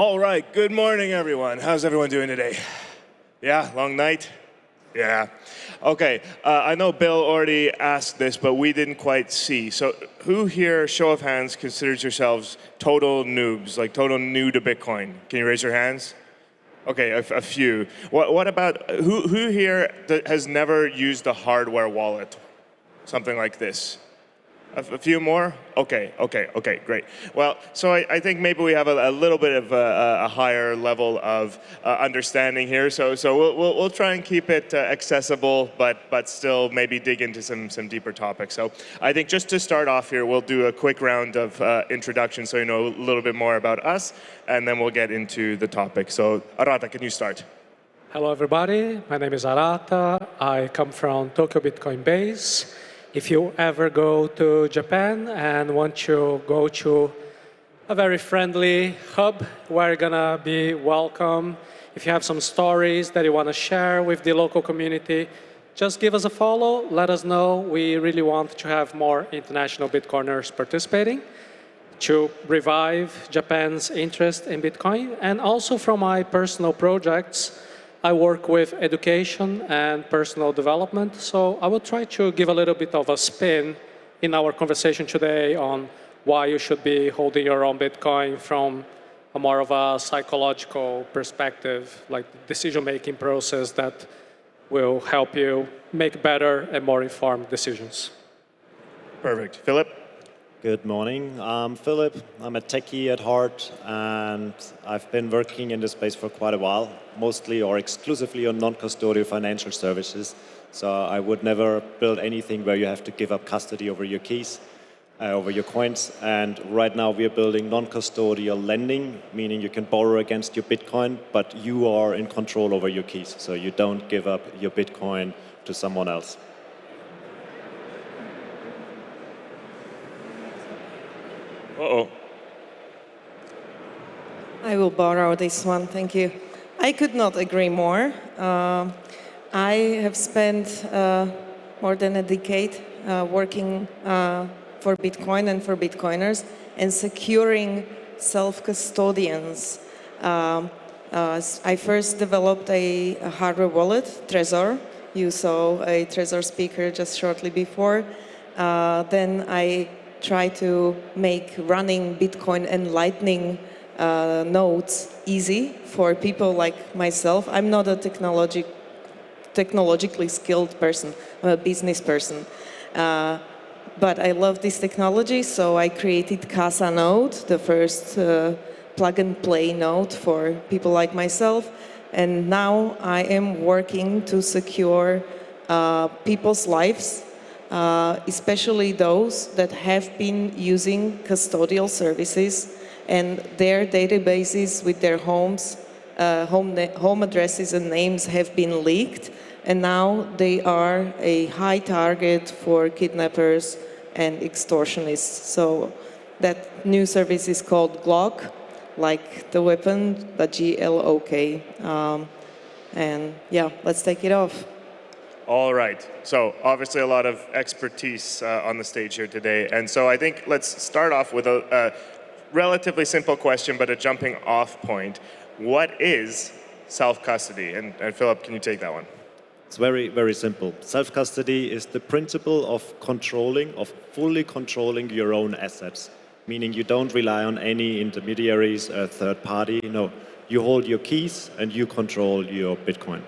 All right, good morning, everyone. How's everyone doing today? Yeah, long night? Yeah. Okay, I know Bill already asked this, but we didn't quite see. So who here, show of hands, considers yourselves total noobs, like total new to Bitcoin? Can you raise your hands? Okay, a few. What about, who here has never used a hardware wallet? Something like this. A few more? Okay, great. Well, so I think maybe we have a little bit of a higher level of understanding here. So we'll try and keep it accessible, but still maybe dig into some deeper topics. So I think just to start off here, we'll do a quick round of introduction so you know a little bit more about us, and then we'll get into the topic. So Arata, can you start? Hello, everybody. My name is Arata. I come from Tokyo Bitcoin base. If you ever go to Japan and want to go to a very friendly hub where you're gonna be welcome, if you have some stories that you want to share with the local community, just give us a follow, let us know. We really want to have more international Bitcoiners participating to revive Japan's interest in Bitcoin. And also from my personal projects, I work with education and personal development, so I will try to give a little bit of a spin in our conversation today on why you should be holding your own Bitcoin from a more of a psychological perspective, like the decision-making process that will help you make better and more informed decisions. Perfect. Philipp? Good morning. I'm Philipp. I'm a techie at heart, and I've been working in this space for quite a while, mostly or exclusively on non-custodial financial services. So I would never build anything where you have to give up custody over your keys, over your coins. And right now we are building non-custodial lending, meaning you can borrow against your Bitcoin, but you are in control over your keys. So you don't give up your Bitcoin to someone else. Uh-oh. I will borrow this one, thank you. I could not agree more. I have spent more than a decade working for Bitcoin and for Bitcoiners and securing self-custodians. I first developed a hardware wallet, Trezor. You saw a Trezor speaker just shortly before. Then I try to make running Bitcoin and Lightning nodes easy for people like myself. I'm not a technologically skilled person. I'm a business person. But I love this technology, so I created Casa Node, the first plug-and-play node for people like myself. And now I am working to secure people's lives, especially those that have been using custodial services and their databases with their homes, home addresses and names have been leaked, and now they are a high target for kidnappers and extortionists. So that new service is called Glock, like the weapon, but G-L-O-K. And yeah, let's take it off. All right. So obviously a lot of expertise on the stage here today. And so I think let's start off with a relatively simple question, but a jumping off point. What is self-custody? And Philipp, can you take that one? It's very, very simple. Self-custody is the principle of fully controlling your own assets, meaning you don't rely on any intermediaries or third party. No, you hold your keys and you control your Bitcoin.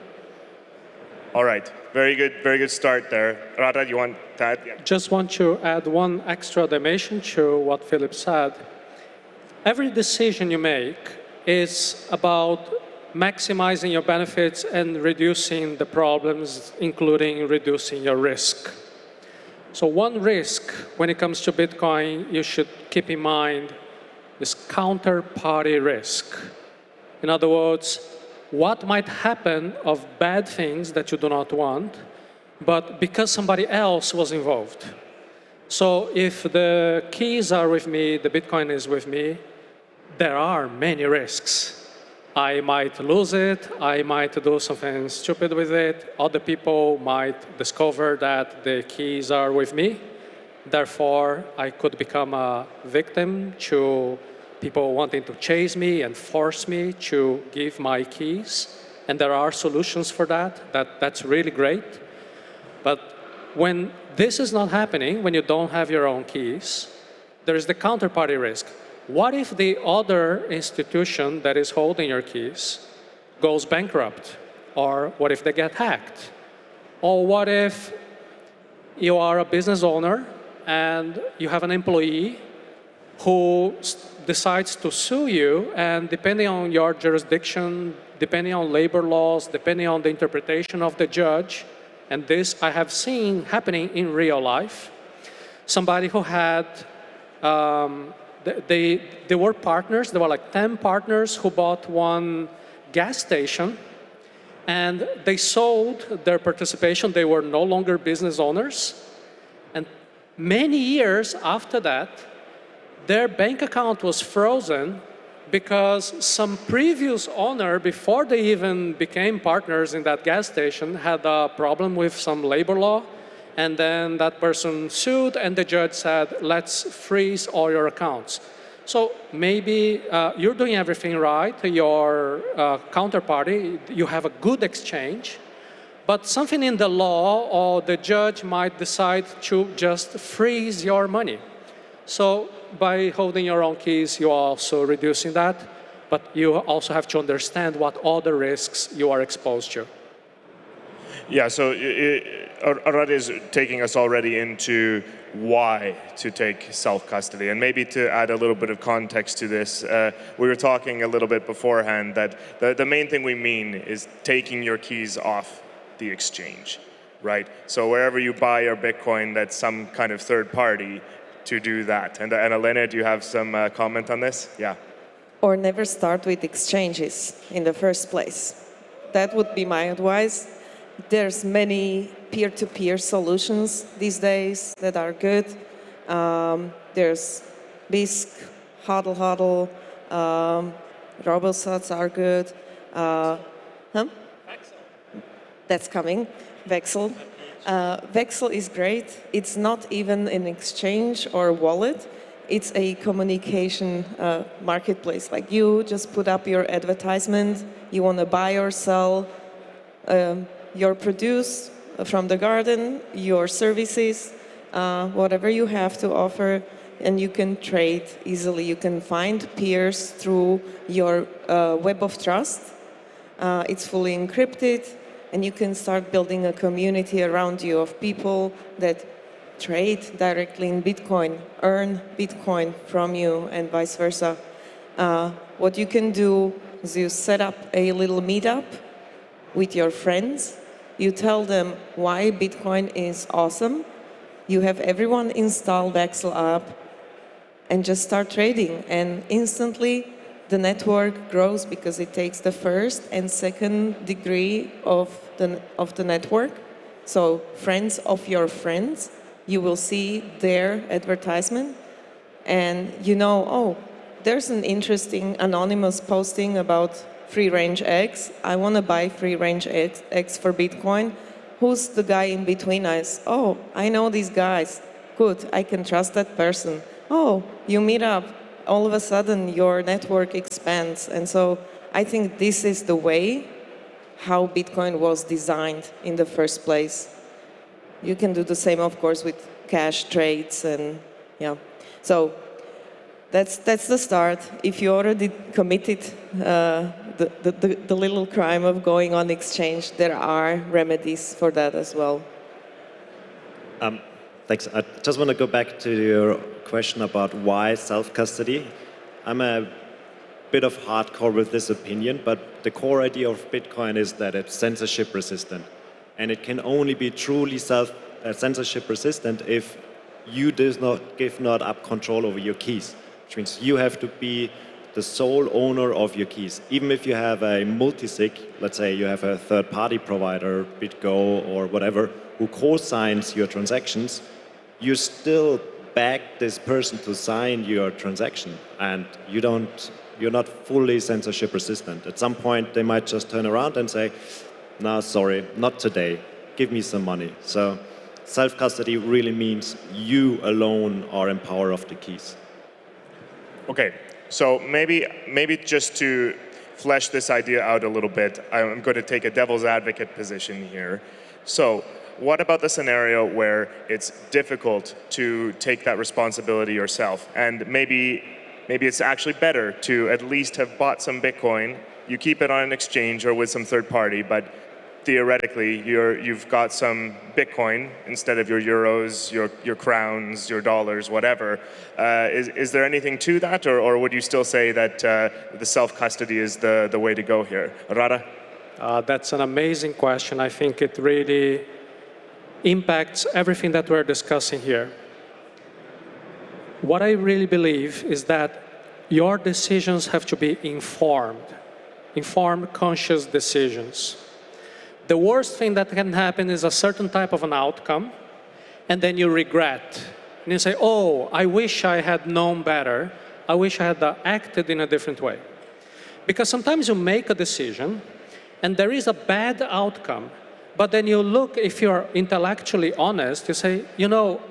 All right. Very good start there. Rada, you want that? Yeah. Just want to add one extra dimension to what Philipp said. Every decision you make is about maximizing your benefits and reducing the problems, including reducing your risk. So one risk when it comes to Bitcoin you should keep in mind is counterparty risk. In other words, what might happen of bad things that you do not want, but because somebody else was involved. So if the keys are with me, the Bitcoin is with me, there are many risks. I might lose it, I might do something stupid with it, other people might discover that the keys are with me, therefore I could become a victim to people wanting to chase me and force me to give my keys. And there are solutions for that. That's really great. But when this is not happening, when you don't have your own keys, there is the counterparty risk. What if the other institution that is holding your keys goes bankrupt? Or what if they get hacked? Or what if you are a business owner and you have an employee who decides to sue you, and depending on your jurisdiction, depending on labor laws, depending on the interpretation of the judge, and this I have seen happening in real life, somebody who had, they were partners, there were like 10 partners who bought one gas station, and they sold their participation. They were no longer business owners. And many years after that, their bank account was frozen because some previous owner, before they even became partners in that gas station, had a problem with some labor law. And then that person sued, and the judge said, let's freeze all your accounts. So maybe you're doing everything right, your counterparty, you have a good exchange, but something in the law or the judge might decide to just freeze your money. So by holding your own keys, you're also reducing that, but you also have to understand what other risks you are exposed to. Yeah, so Arata is taking us already into why to take self-custody. And maybe to add a little bit of context to this, we were talking a little bit beforehand that the main thing we mean is taking your keys off the exchange, right? So wherever you buy your Bitcoin, that's some kind of third party to do that. And Alena, do you have some comment on this? Yeah. Or never start with exchanges in the first place. That would be my advice. There's many peer-to-peer solutions these days that are good. There's BISC, HODL, RoboSats are good. That's coming. Vexel. Vexel is great. It's not even an exchange or wallet. It's a communication marketplace. Like you just put up your advertisement. You want to buy or sell your produce from the garden, your services, whatever you have to offer, and you can trade easily. You can find peers through your web of trust. It's fully encrypted, and you can start building a community around you of people that trade directly in Bitcoin, earn Bitcoin from you, and vice versa. What you can do is you set up a little meetup with your friends. You tell them why Bitcoin is awesome. You have everyone install Vexel app and just start trading. And instantly, the network grows because it takes the first and second degree of the network. So friends of your friends, you will see their advertisement. And you know, oh, there's an interesting anonymous posting about free-range eggs. I want to buy free-range eggs for Bitcoin. Who's the guy in between us? Oh, I know these guys. Good, I can trust that person. Oh, you meet up. All of a sudden, your network expands. And so I think this is the way how Bitcoin was designed in the first place. You can do the same, of course, with cash trades and yeah. So that's the start. If you already committed the little crime of going on exchange, there are remedies for that as well. Thanks. I just want to go back to your question about why self-custody. I'm a bit of hardcore with this opinion, but the core idea of Bitcoin is that it's censorship resistant. And it can only be truly censorship resistant if you give not up control over your keys, which means you have to be the sole owner of your keys. Even if you have a multi-sig, let's say you have a third-party provider, BitGo or whatever, who co-signs your transactions, you still beg this person to sign your transaction, and you're not fully censorship resistant. At some point, they might just turn around and say, no, sorry, not today, give me some money. So self-custody really means you alone are in power of the keys. Okay, So maybe just to flesh this idea out a little bit, I'm going to take a devil's advocate position here. So what about the scenario where it's difficult to take that responsibility yourself? And maybe it's actually better to at least have bought some Bitcoin. You keep it on an exchange or with some third party, but theoretically, you've got some Bitcoin instead of your euros, your crowns, your dollars, whatever. Is there anything to that, or would you still say that the self-custody is the way to go here? Arata? That's an amazing question. I think it really impacts everything that we're discussing here. What I really believe is that your decisions have to be informed, conscious decisions. The worst thing that can happen is a certain type of an outcome, and then you regret. And you say, oh, I wish I had known better. I wish I had acted in a different way. Because sometimes you make a decision, and there is a bad outcome, but then you look, if you're intellectually honest, you say, you know,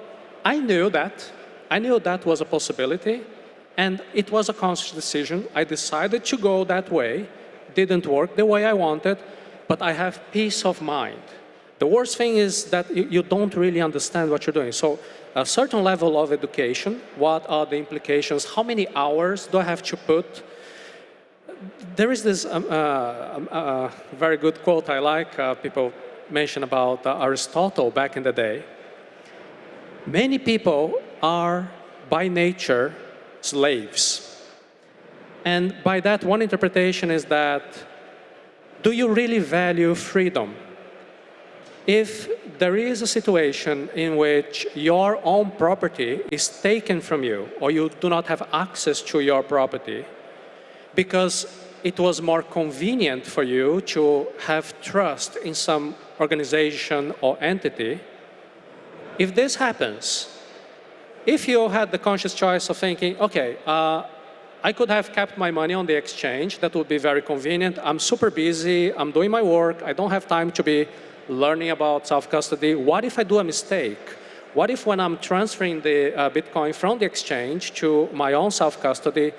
I knew that was a possibility, and it was a conscious decision. I decided to go that way, didn't work the way I wanted, but I have peace of mind. The worst thing is that you don't really understand what you're doing. So a certain level of education, what are the implications, how many hours do I have to put? There is this very good quote I like, people mention about Aristotle back in the day. Many people are by nature slaves. And by that, one interpretation is that, do you really value freedom? If there is a situation in which your own property is taken from you, or you do not have access to your property, because it was more convenient for you to have trust in some organization or entity, if this happens, if you had the conscious choice of thinking, okay, I could have kept my money on the exchange, that would be very convenient. I'm super busy, I'm doing my work, I don't have time to be learning about self-custody. What if I do a mistake? What if when I'm transferring the Bitcoin from the exchange to my own self-custody,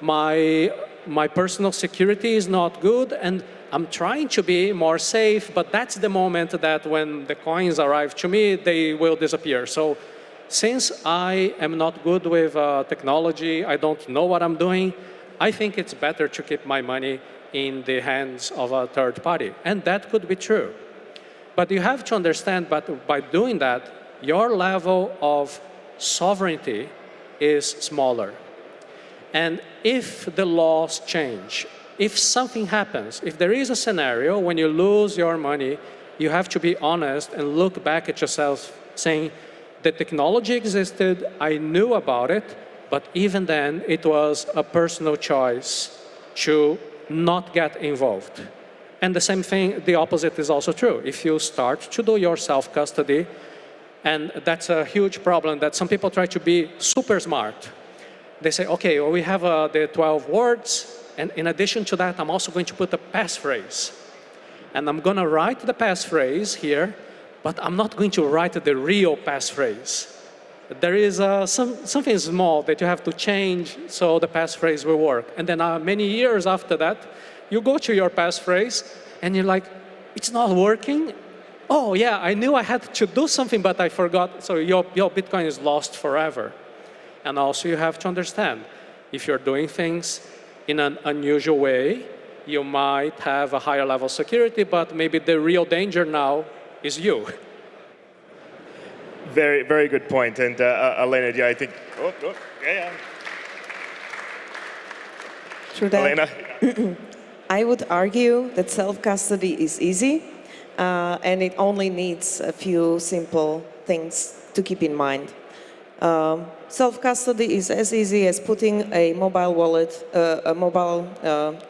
my personal security is not good, and I'm trying to be more safe, but that's the moment that when the coins arrive to me, they will disappear. So since I am not good with technology, I don't know what I'm doing, I think it's better to keep my money in the hands of a third party. And that could be true. But you have to understand that by doing that, your level of sovereignty is smaller. And if the laws change, if something happens, if there is a scenario when you lose your money, you have to be honest and look back at yourself saying, the technology existed, I knew about it, but even then it was a personal choice to not get involved. And the same thing, the opposite is also true. If you start to do your self-custody, and that's a huge problem that some people try to be super smart. They say, okay, well, we have the 12 words, and in addition to that, I'm also going to put a passphrase. And I'm going to write the passphrase here, but I'm not going to write the real passphrase. There is something small that you have to change so the passphrase will work. And then many years after that, you go to your passphrase, and you're like, it's not working? Oh, yeah, I knew I had to do something, but I forgot. So your Bitcoin is lost forever. And also you have to understand, if you're doing things in an unusual way, you might have a higher level of security, but maybe the real danger now is you. Very, very good point. And Alena, yeah, I think, yeah. True that. Alena? I would argue that self-custody is easy, and it only needs a few simple things to keep in mind. Self-custody is as easy as putting a mobile wallet, a mobile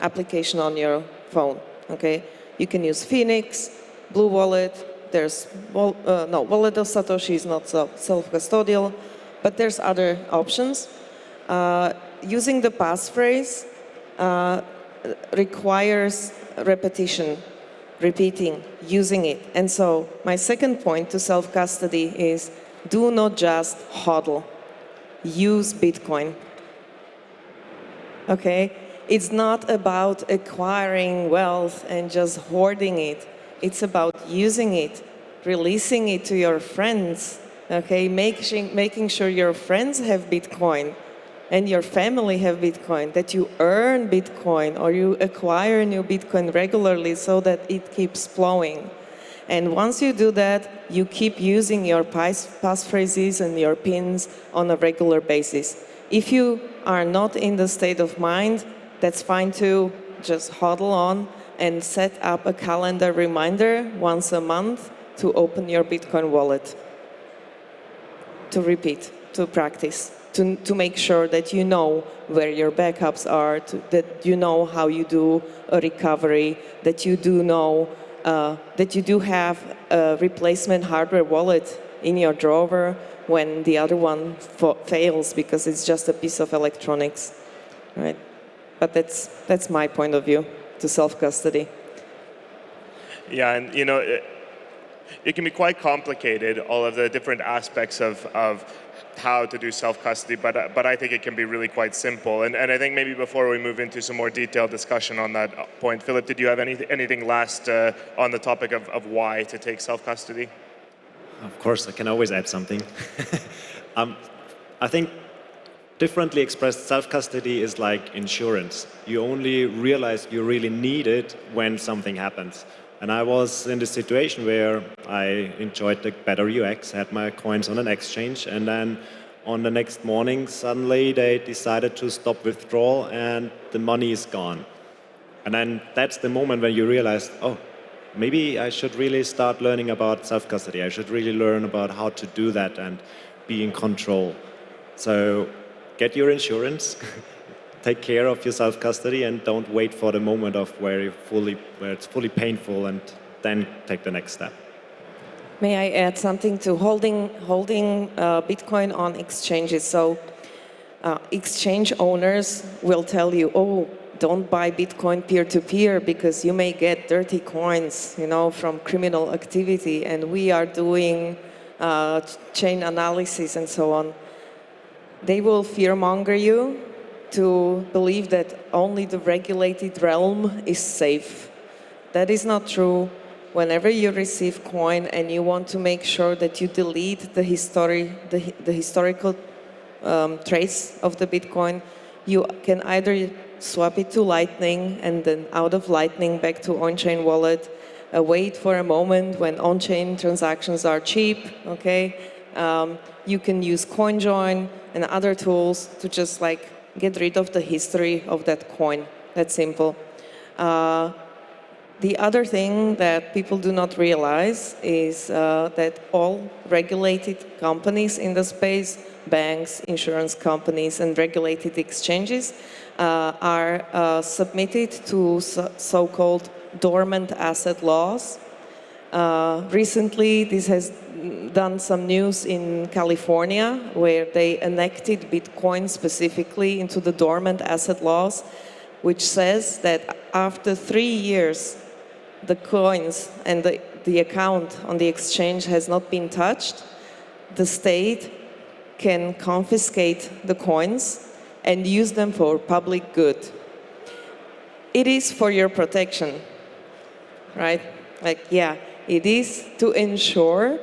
application on your phone, okay? You can use Phoenix, Blue Wallet, there's, Wallet of Satoshi is not self-custodial, but there's other options. Using the passphrase requires repetition, repeating, using it. And so my second point to self-custody is do not just hodl. Use Bitcoin. okay? It's not about acquiring wealth and just hoarding it. It's about using it, releasing it to your friends, okay? Making sure your friends have Bitcoin and your family have Bitcoin, that you earn Bitcoin or you acquire new Bitcoin regularly so that it keeps flowing. And once you do that, you keep using your passphrases and your pins on a regular basis. If you are not in the state of mind, that's fine too. Just huddle on and set up a calendar reminder once a month to open your Bitcoin wallet. To repeat, to practice, to make sure that you know where your backups are, that you know how you do a recovery, that you do know that you do have a replacement hardware wallet in your drawer when the other one fails because it's just a piece of electronics, right? But that's my point of view to self-custody. Yeah, and you know, it can be quite complicated, all of the different aspects of how to do self-custody, but I think it can be really quite simple. And I think maybe before we move into some more detailed discussion on that point, Philipp, did you have anything last on the topic of why to take self-custody? Of course, I can always add something. I think differently expressed, self-custody is like insurance. You only realize you really need it when something happens. And I was in this situation where I enjoyed the better UX, had my coins on an exchange, and then on the next morning, suddenly they decided to stop withdrawal and the money is gone. And then that's the moment when you realize, oh, maybe I should really start learning about self-custody. I should really learn about how to do that and be in control. So get your insurance, take care of your self-custody, and don't wait for the moment of where it's fully painful, and then take the next step. May I add something to holding Bitcoin on exchanges? So exchange owners will tell you, oh, don't buy Bitcoin peer-to-peer because you may get dirty coins, you know, from criminal activity, and we are doing chain analysis and so on. They will fearmonger you to believe that only the regulated realm is safe. That is not true. Whenever you receive coin and you want to make sure that you delete the historical trace of the Bitcoin, you can either swap it to Lightning and then out of Lightning back to on-chain wallet, wait for a moment when on-chain transactions are cheap, okay? You can use CoinJoin and other tools to just like get rid of the history of that coin. That's simple. The other thing that people do not realize is that all regulated companies in the space, banks, insurance companies, and regulated exchanges are submitted to so-called dormant asset laws. Recently, this has done some news in California, where they enacted Bitcoin specifically into the dormant asset laws, which says that after 3 years, the coins and the account on the exchange has not been touched, the state can confiscate the coins and use them for public good. It is for your protection, right? Like, yeah, it is to ensure,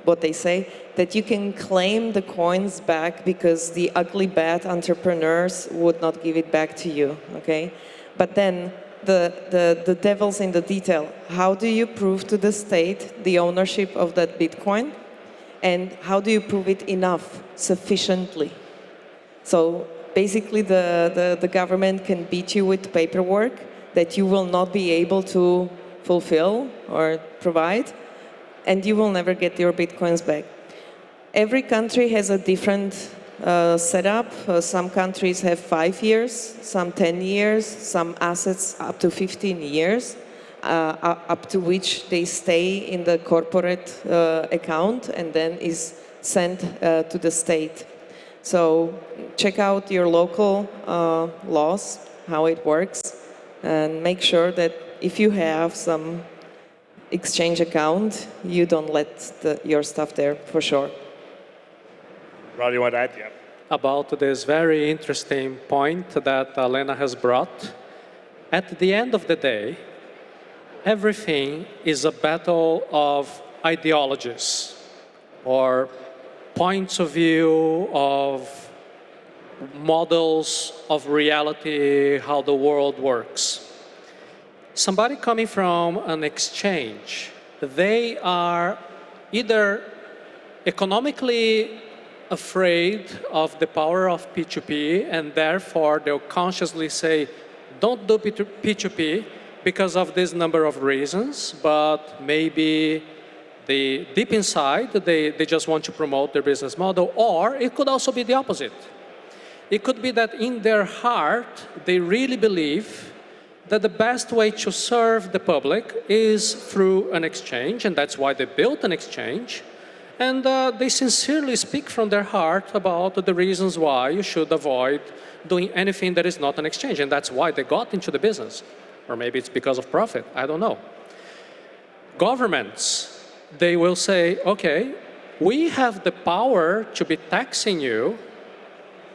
what they say, that you can claim the coins back because the ugly bad entrepreneurs would not give it back to you, okay? But then the devil's in the detail. How do you prove to the state the ownership of that Bitcoin? And how do you prove it enough, sufficiently? So basically the government can beat you with paperwork that you will not be able to fulfill or provide, and you will never get your Bitcoins back. Every country has a different setup. Some countries have 5 years, some 10 years, some assets up to 15 years, up to which they stay in the corporate account and then is sent to the state. So check out your local laws, how it works, and make sure that if you have some exchange account, you don't let your stuff there, for sure. Rod, you want to add? Yeah. about this very interesting point that Alena has brought. At the end of the day, everything is a battle of ideologies or points of view of models of reality, how the world works. Somebody coming from an exchange, they are either economically afraid of the power of P2P, and therefore they'll consciously say, don't do P2P because of this number of reasons, but maybe deep inside, they just want to promote their business model, or it could also be the opposite. It could be that in their heart, they really believe that the best way to serve the public is through an exchange, and that's why they built an exchange. And they sincerely speak from their heart about the reasons why you should avoid doing anything that is not an exchange, and that's why they got into the business. Or maybe it's because of profit, I don't know. Governments, they will say, okay, we have the power to be taxing you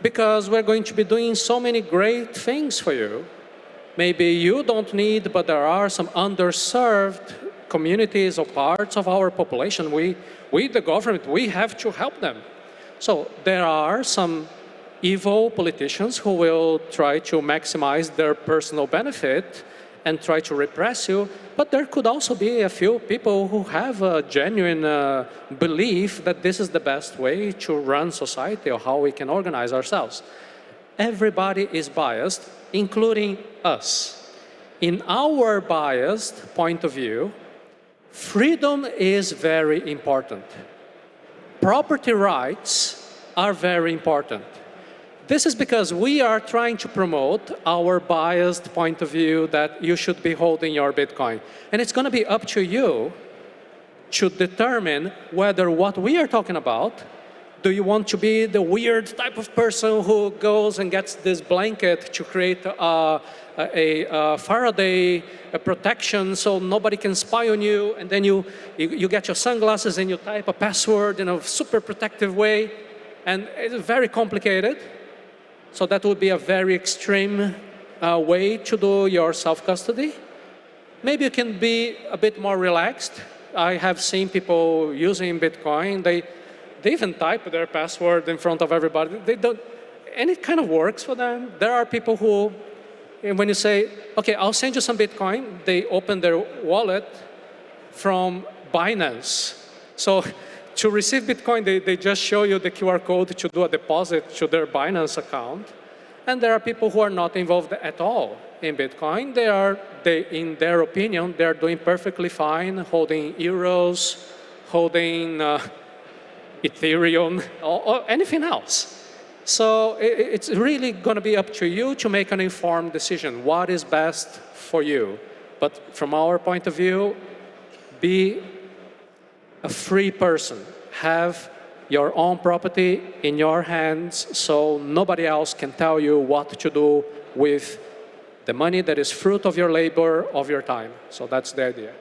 because we're going to be doing so many great things for you. Maybe you don't need, but there are some underserved communities or parts of our population. We, the government, we have to help them. So there are some evil politicians who will try to maximize their personal benefit and try to repress you, but there could also be a few people who have a genuine belief that this is the best way to run society or how we can organize ourselves. Everybody is biased, including us. In our biased point of view, freedom is very important. Property rights are very important. This is because we are trying to promote our biased point of view that you should be holding your Bitcoin. And it's going to be up to you to determine whether what we are talking about, do you want to be the weird type of person who goes and gets this blanket to create a Faraday protection so nobody can spy on you, and then you get your sunglasses and you type a password in a super protective way, and it's very complicated. So that would be a very extreme way to do your self-custody. Maybe you can be a bit more relaxed. I have seen people using Bitcoin. They even type their password in front of everybody. They don't, and it kind of works for them. There are people who, when you say, okay, I'll send you some Bitcoin, they open their wallet from Binance. So to receive Bitcoin, they just show you the QR code to do a deposit to their Binance account. And there are people who are not involved at all in Bitcoin. In their opinion, they're doing perfectly fine, holding euros, holding Ethereum, or anything else. So it's really going to be up to you to make an informed decision. What is best for you? But from our point of view, be a free person. Have your own property in your hands so nobody else can tell you what to do with the money that is fruit of your labor, of your time. So that's the idea.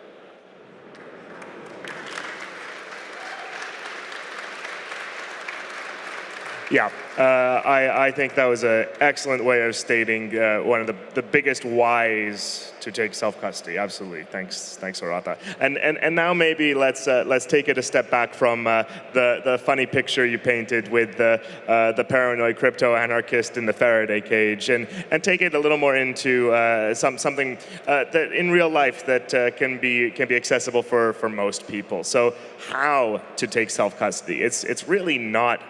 Yeah, I think that was an excellent way of stating one of the biggest whys to take self-custody. Absolutely, thanks Arata. And now maybe let's take it a step back from the funny picture you painted with the paranoid crypto anarchist in the Faraday cage, and take it a little more into something that in real life that can be accessible for most people. So how to take self-custody? It's really not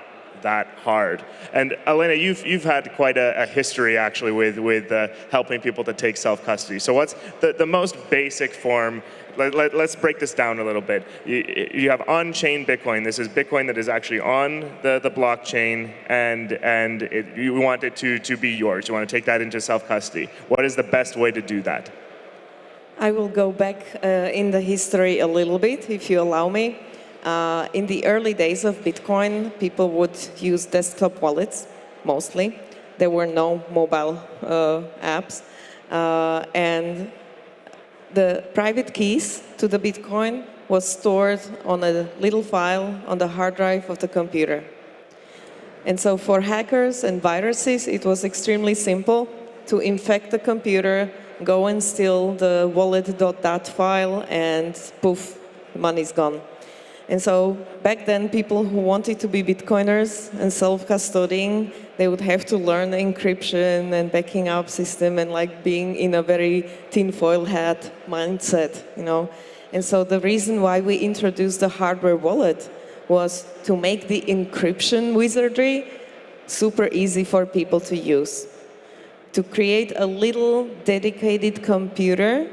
that hard. And Alena, you've had quite a history actually with helping people to take self-custody. So what's the most basic form? Let's break this down a little bit. You have on-chain Bitcoin. This is Bitcoin that is actually on the blockchain, and you want it to be yours. You want to take that into self-custody. What is the best way to do that? I will go back in the history a little bit, if you allow me. In the early days of Bitcoin, people would use desktop wallets, mostly. There were no mobile apps. And the private keys to the Bitcoin was stored on a little file on the hard drive of the computer. And so for hackers and viruses, it was extremely simple to infect the computer, go and steal the wallet.dat file, and poof, the money's gone. And so back then, people who wanted to be Bitcoiners and self-custodying, they would have to learn encryption and backing up system and like being in a very tinfoil hat mindset, you know. And so the reason why we introduced the hardware wallet was to make the encryption wizardry super easy for people to use. To create a little dedicated computer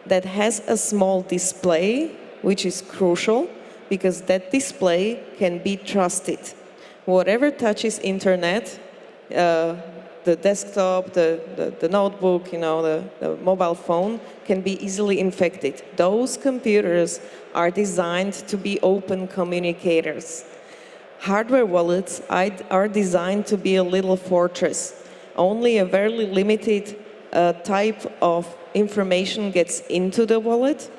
that has a small display, which is crucial, because that display can be trusted. Whatever touches internet, the desktop, the notebook, you know, the mobile phone, can be easily infected. Those computers are designed to be open communicators. Hardware wallets are designed to be a little fortress. Only a very limited type of information gets into the wallet.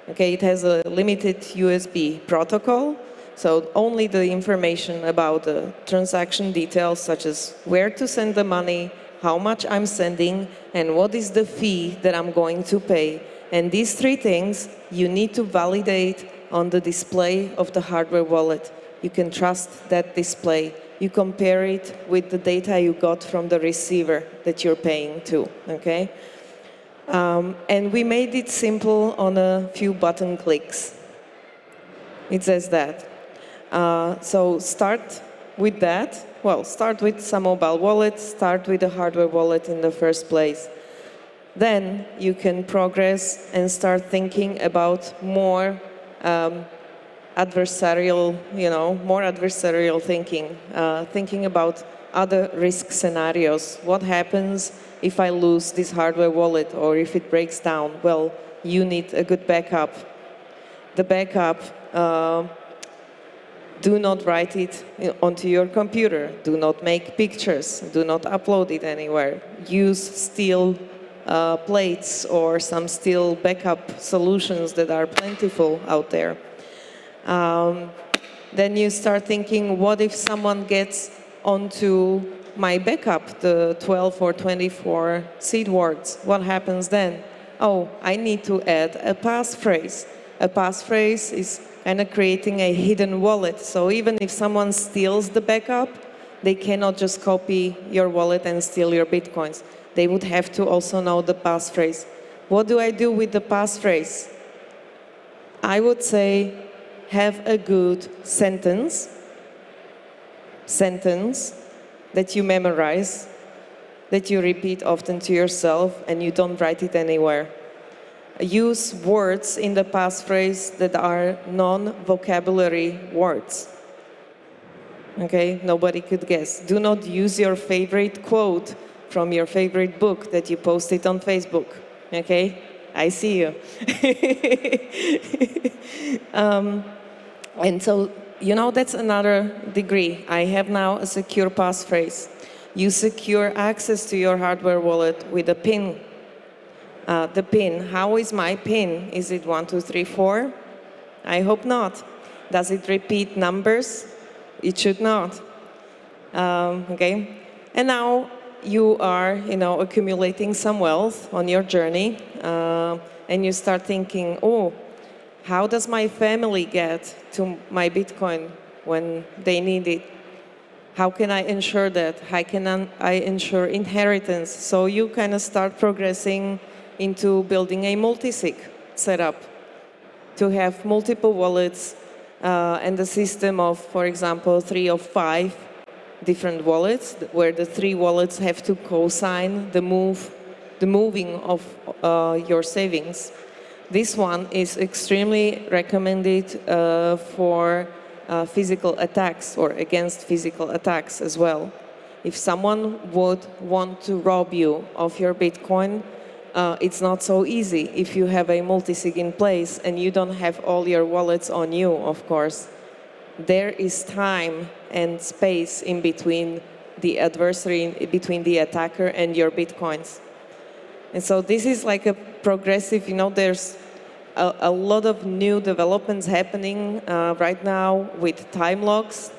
Okay, it has a limited USB protocol, so only the information about the transaction details, such as where to send the money, how much I'm sending, and what is the fee that I'm going to pay. And these three things you need to validate on the display of the hardware wallet. You can trust that display. You compare it with the data you got from the receiver that you're paying to, okay? And we made it simple on a few button clicks. It says that. So start with that. Well, start with some mobile wallet, start with a hardware wallet in the first place. Then you can progress and start thinking about more adversarial, more adversarial thinking, thinking about other risk scenarios. What happens if I lose this hardware wallet or if it breaks down? Well, you need a good backup. The backup, do not write it onto your computer. Do not make pictures. Do not upload it anywhere. Use steel plates or some steel backup solutions that are plentiful out there. Then you start thinking, what if someone gets onto my backup, the 12 or 24 seed words? What happens then? Oh, I need to add a passphrase. A passphrase is kind of creating a hidden wallet. So even if someone steals the backup, they cannot just copy your wallet and steal your Bitcoins. They would have to also know the passphrase. What do I do with the passphrase? I would say have a good sentence that you memorize, that you repeat often to yourself, and you don't write it anywhere. Use words in the passphrase that are non-vocabulary words. Okay, nobody could guess. Do not use your favorite quote from your favorite book that you posted on Facebook. Okay, I see you. And so, that's another degree. I have now a secure passphrase. You secure access to your hardware wallet with a PIN. The PIN, how is my PIN? Is it 1, 2, 3, 4? I hope not. Does it repeat numbers? It should not. Okay. And now you are, accumulating some wealth on your journey, and you start thinking, oh, how does my family get to my Bitcoin when they need it? How can I ensure that? How can I ensure inheritance? So you kind of start progressing into building a multi-sig setup to have multiple wallets and a system of, for example, 3 or 5 different wallets, where the 3 wallets have to co-sign the moving of your savings. This one is extremely recommended for physical attacks or against physical attacks as well. If someone would want to rob you of your Bitcoin, it's not so easy if you have a multi-sig in place and you don't have all your wallets on you, of course. There is time and space in between the adversary, between the attacker and your Bitcoins. And so this is like a progressive, there's a lot of new developments happening right now with time locks.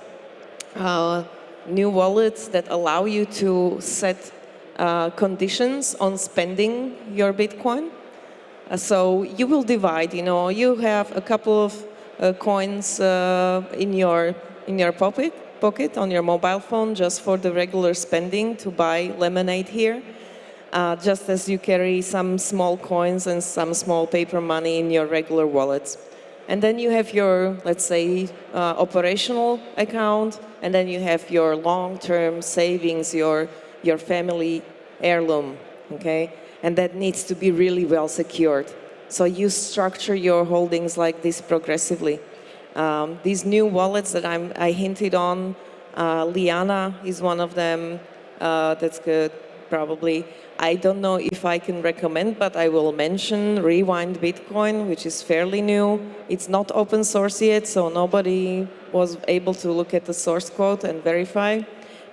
new wallets that allow you to set conditions on spending your Bitcoin. So you will divide, you have a couple of coins in your pocket on your mobile phone just for the regular spending to buy lemonade here. Just as you carry some small coins and some small paper money in your regular wallets. And then you have your, let's say, operational account, and then you have your long-term savings, your family heirloom, okay? And that needs to be really well secured. So you structure your holdings like this progressively. These new wallets that I hinted on, Liana is one of them. That's good, probably. I don't know if I can recommend, but I will mention Rewind Bitcoin, which is fairly new. It's not open source yet, so nobody was able to look at the source code and verify.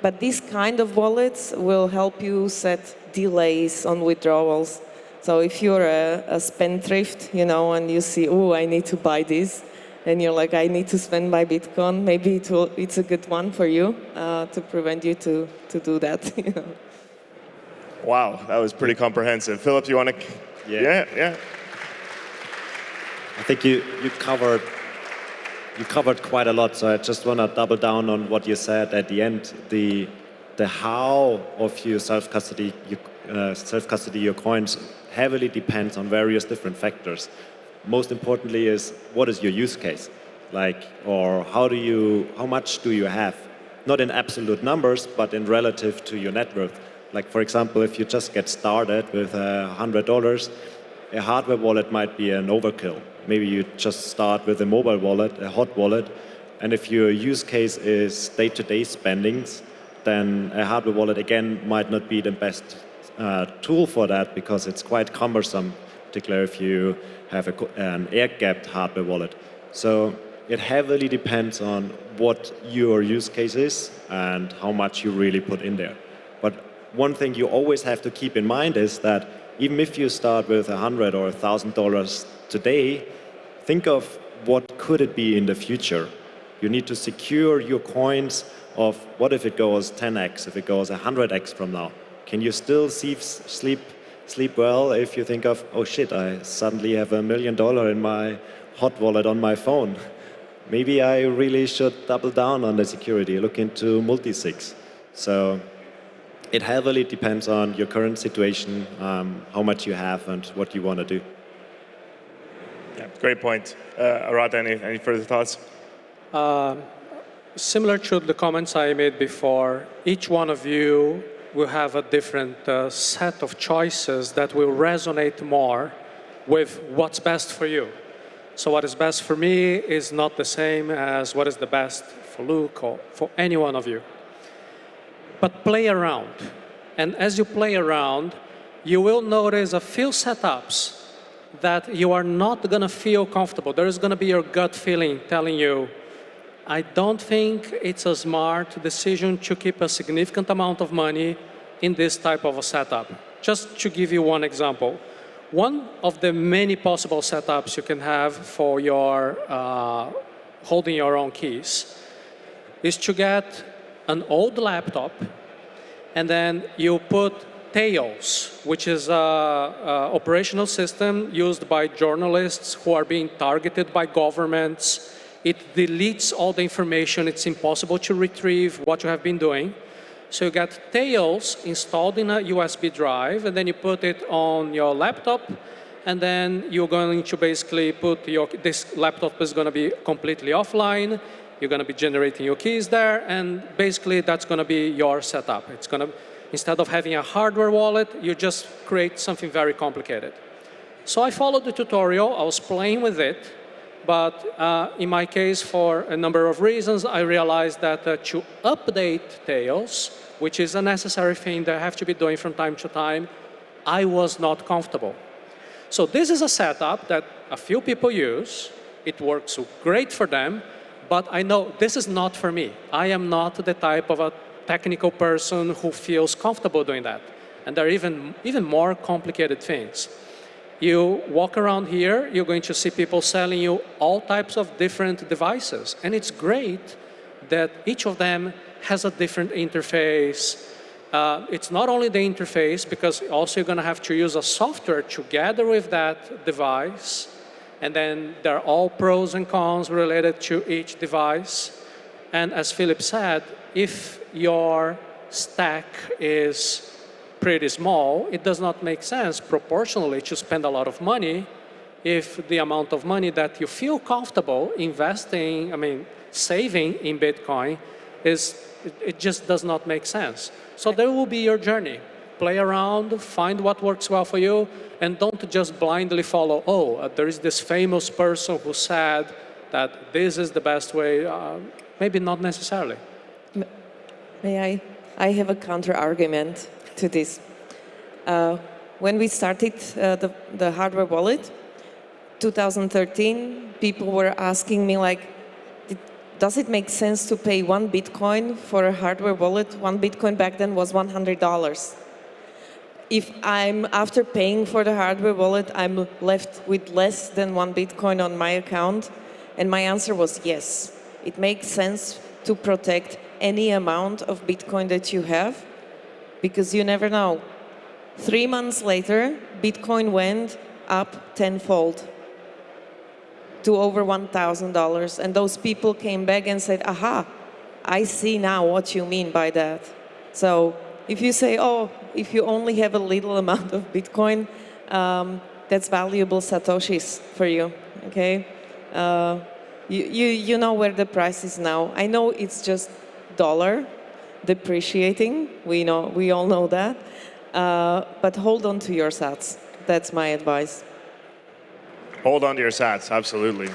But these kind of wallets will help you set delays on withdrawals. So if you're a spendthrift, and you see, oh, I need to buy this, and you're like, I need to spend my Bitcoin, maybe it's a good one for you to prevent you to do that. Wow, that was pretty comprehensive. Philipp, you want to? Yeah. I think you covered quite a lot, so I just want to double down on what you said at the end. The how of you self-custody your coins heavily depends on various different factors. Most importantly is, what is your use case? Or how much do you have? Not in absolute numbers, but in relative to your net worth. For example, if you just get started with $100, a hardware wallet might be an overkill. Maybe you just start with a mobile wallet, a hot wallet, and if your use case is day-to-day spendings, then a hardware wallet again might not be the best tool for that because it's quite cumbersome, particularly if you have an air-gapped hardware wallet. So it heavily depends on what your use case is and how much you really put in there. But one thing you always have to keep in mind is that even if you start with $100 or $1,000 today, think of what could it be in the future. You need to secure your coins of what if it goes 10x, if it goes 100x from now. Can you still sleep well if you think of, oh shit, I suddenly have $1 million in my hot wallet on my phone. Maybe I really should double down on the security, look into multi-sigs. So it heavily depends on your current situation, how much you have, and what you want to do. Yeah, great point. Arata, any further thoughts? Similar to the comments I made before, each one of you will have a different set of choices that will resonate more with what's best for you. So what is best for me is not the same as what is the best for Luke or for any one of you. But play around. And as you play around, you will notice a few setups that you are not going to feel comfortable. There is going to be your gut feeling telling you, I don't think it's a smart decision to keep a significant amount of money in this type of a setup. Just to give you one example, one of the many possible setups you can have for your holding your own keys is to get an old laptop, and then you put Tails, which is an operational system used by journalists who are being targeted by governments. It deletes all the information. It's impossible to retrieve what you have been doing. So you get Tails installed in a USB drive, and then you put it on your laptop, and then you're going to basically put this laptop is going to be completely offline. You're going to be generating your keys there, and basically that's going to be your setup. It's going to, instead of having a hardware wallet, you just create something very complicated. So I followed the tutorial. I was playing with it, but in my case, for a number of reasons, I realized that to update Tails, which is a necessary thing that I have to be doing from time to time, I was not comfortable. So this is a setup that a few people use. It works great for them. But I know this is not for me. I am not the type of a technical person who feels comfortable doing that. And there are even more complicated things. You walk around here, you're going to see people selling you all types of different devices. And it's great, that each of them has a different interface. It's not only the interface, because also you're going to have to use a software together with that device. And then there are all pros and cons related to each device. And as Philipp said, if your stack is pretty small, it does not make sense proportionally to spend a lot of money if the amount of money that you feel comfortable investing, saving in Bitcoin, it just does not make sense. So there will be your journey. Play around, find what works well for you, and don't just blindly follow, there is this famous person who said that this is the best way. Maybe not necessarily. May I have a counter-argument to this. When we started the hardware wallet, 2013, people were asking me, like, does it make sense to pay 1 Bitcoin for a hardware wallet? 1 Bitcoin back then was $100. If after paying for the hardware wallet, I'm left with less than 1 Bitcoin on my account? And my answer was yes. It makes sense to protect any amount of Bitcoin that you have, because you never know. 3 months later, Bitcoin went up tenfold to over $1,000. And those people came back and said, aha, I see now what you mean by that. So if you say, if you only have a little amount of Bitcoin, that's valuable Satoshis for you, okay? You know where the price is now. I know it's just dollar depreciating. We all know that. But hold on to your sats. That's my advice. Hold on to your sats, absolutely.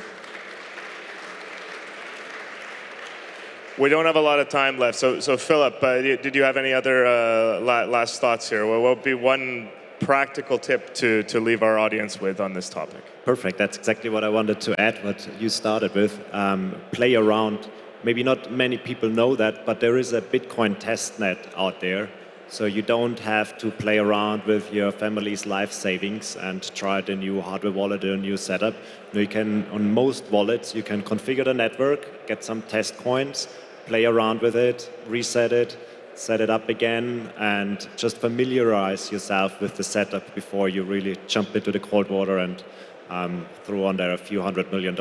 We don't have a lot of time left. So Philipp, did you have any other last thoughts here? What would be one practical tip to leave our audience with on this topic? Perfect. That's exactly what I wanted to add, what you started with. Play around. Maybe not many people know that, but there is a Bitcoin testnet out there. So you don't have to play around with your family's life savings and try a new hardware wallet or a new setup. You can, on most wallets, you can configure the network, get some test coins, play around with it, reset it, set it up again, and just familiarize yourself with the setup before you really jump into the cold water and throw on there a few $100 million.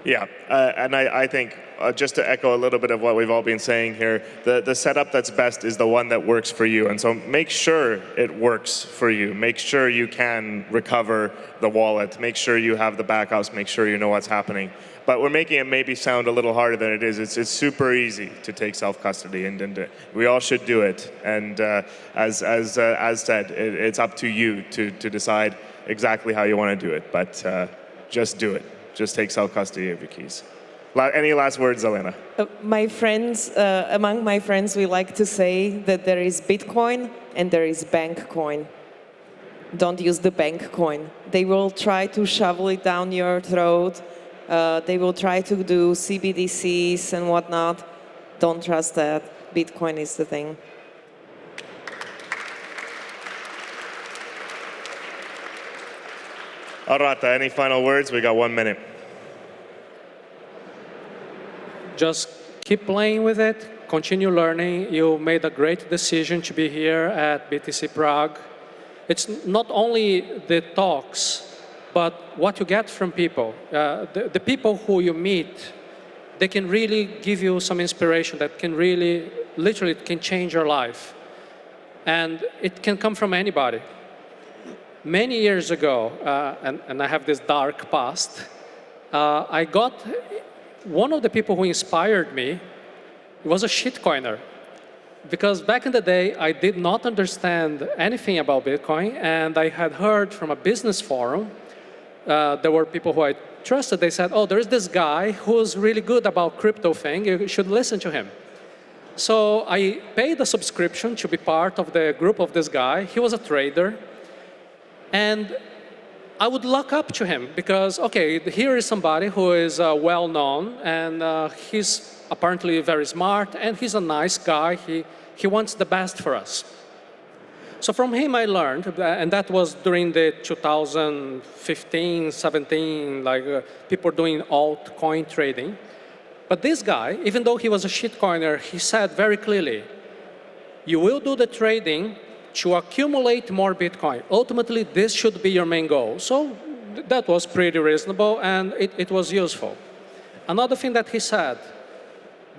Yeah, and I think, just to echo a little bit of what we've all been saying here, the setup that's best is the one that works for you. And so make sure it works for you. Make sure you can recover the wallet. Make sure you have the backups. Make sure you know what's happening. But we're making it maybe sound a little harder than it is. It's super easy to take self-custody, and we all should do it. And as said, it's up to you to decide exactly how you want to do it. But just do it. Just take self-custody of your keys. Any last words, Alena? My friends, among my friends, we like to say that there is Bitcoin and there is bank coin. Don't use the bank coin. They will try to shovel it down your throat. They will try to do CBDCs and whatnot. Don't trust that. Bitcoin is the thing. Arata, any final words? We got 1 minute. Just keep playing with it, continue learning. You made a great decision to be here at BTC Prague. It's not only the talks, but what you get from people. The people who you meet, they can really give you some inspiration that can really, literally, it can change your life. And it can come from anybody. Many years ago, and I have this dark past, I got one of the people who inspired me was a shitcoiner. Because back in the day, I did not understand anything about Bitcoin, and I had heard from a business forum, there were people who I trusted, they said, oh, there's this guy who's really good about crypto thing, you should listen to him. So I paid a subscription to be part of the group of this guy. He was a trader. And I would look up to him because, okay, here is somebody who is well-known, and he's apparently very smart, and he's a nice guy. He wants the best for us. So from him I learned, and that was during the 2015, 17, like people doing altcoin trading. But this guy, even though he was a shitcoiner, he said very clearly, you will do the trading to accumulate more Bitcoin. Ultimately, this should be your main goal. So that was pretty reasonable, and it was useful. Another thing that he said,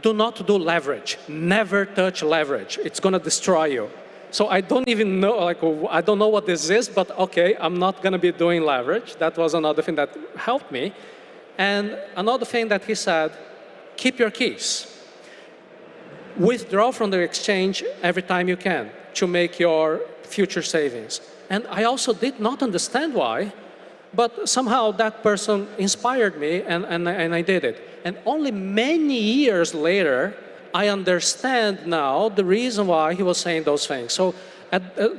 do not do leverage. Never touch leverage. It's going to destroy you. So I don't even know, I don't know what this is, but okay, I'm not going to be doing leverage. That was another thing that helped me. And another thing that he said, keep your keys. Withdraw from the exchange every time you can to make your future savings. And I also did not understand why, but somehow that person inspired me, and I did it. And only many years later, I understand now the reason why he was saying those things. So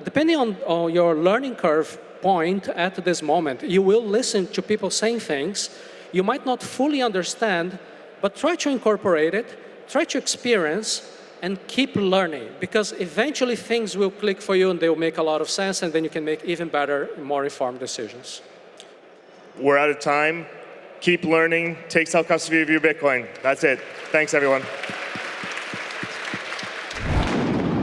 depending on your learning curve point at this moment, you will listen to people saying things you might not fully understand, but try to incorporate it, try to experience, and keep learning, because eventually things will click for you and they will make a lot of sense, and then you can make even better, more informed decisions. We're out of time. Keep learning. Take self-custody of your Bitcoin. That's it. Thanks, everyone.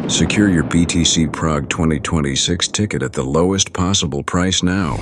Secure your BTC Prague 2026 ticket at the lowest possible price now.